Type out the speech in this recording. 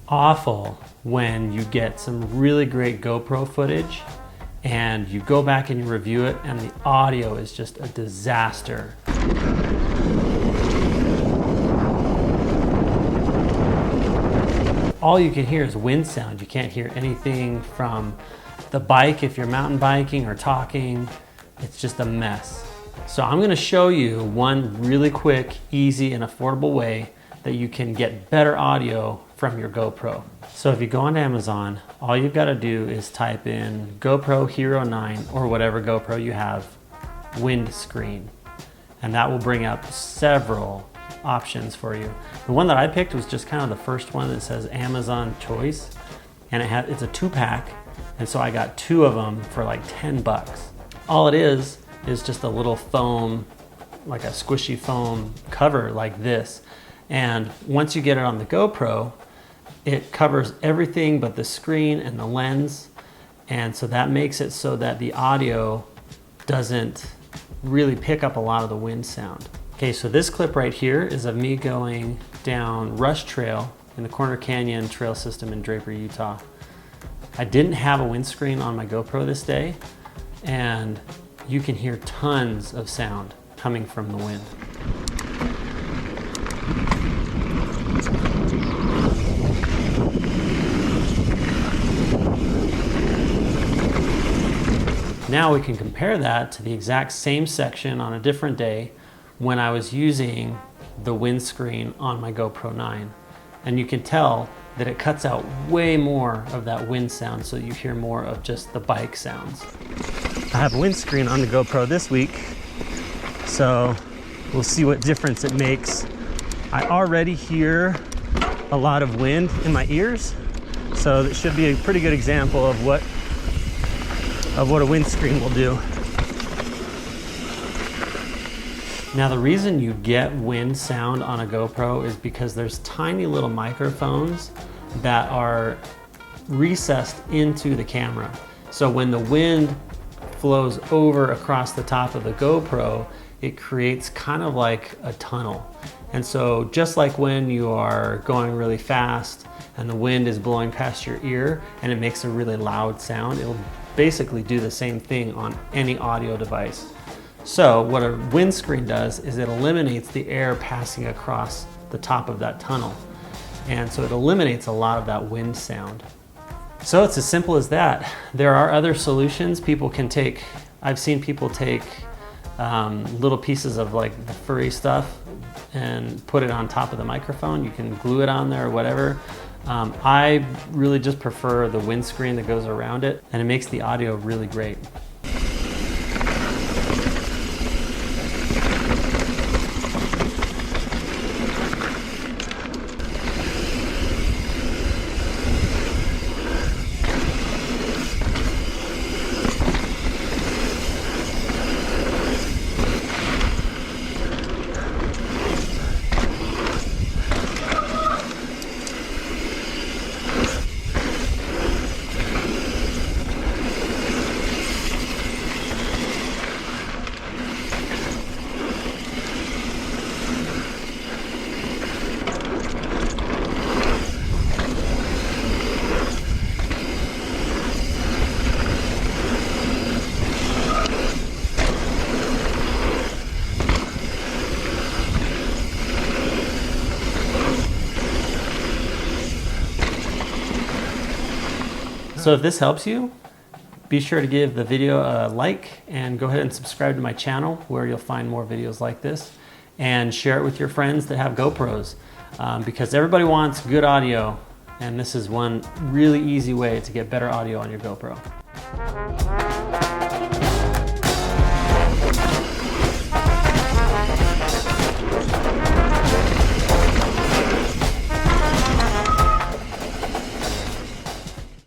awful when you get some really great GoPro footage and you go back and you review it and the audio is just a disaster. All you can hear is wind sound. You can't hear anything from the bike if you're mountain biking or talking. It's just a mess. So I'm gonna show you one really quick, easy, and affordable way that you can get better audio from your GoPro. So if you go onto Amazon, all you've got to do is type in GoPro Hero 9 or whatever GoPro you have, Windscreen, and that will bring up several options for you. The one that I picked was just kind of the first one that says Amazon Choice, and it's a 2-pack, and so I got 2 of them for like 10 bucks. All it is just a little foam, like a squishy foam cover like this. And once you get it on the GoPro, it covers everything but the screen and the lens. And so that makes it so that the audio doesn't really pick up a lot of the wind sound. Okay, so this clip right here is of me going down Rush Trail in the Corner Canyon Trail System in Draper, Utah. I didn't have a windscreen on my GoPro this day, and you can hear tons of sound coming from the wind. Now we can compare that to the exact same section on a different day when I was using the windscreen on my GoPro 9. And you can tell that it cuts out way more of that wind sound, so you hear more of just the bike sounds. I have a windscreen on the GoPro this week, so we'll see what difference it makes. I already hear a lot of wind in my ears, so that should be a pretty good example of what a windscreen will do. Now the reason you get wind sound on a GoPro is because there's tiny little microphones that are recessed into the camera. So when the wind flows over across the top of the GoPro, it creates kind of like a tunnel. And so just like when you are going really fast and the wind is blowing past your ear and it makes a really loud sound, it'll basically do the same thing on any audio device. So what a windscreen does is it eliminates the air passing across the top of that tunnel. And so it eliminates a lot of that wind sound. So it's as simple as that. There are other solutions people can take. I've seen people take little pieces of like the furry stuff and put it on top of the microphone. You can glue it on there or whatever. I really just prefer the windscreen that goes around it, and it makes the audio really great. So if this helps you, be sure to give the video a like and go ahead and subscribe to my channel where you'll find more videos like this, and share it with your friends that have GoPros because everybody wants good audio, and this is one really easy way to get better audio on your GoPro.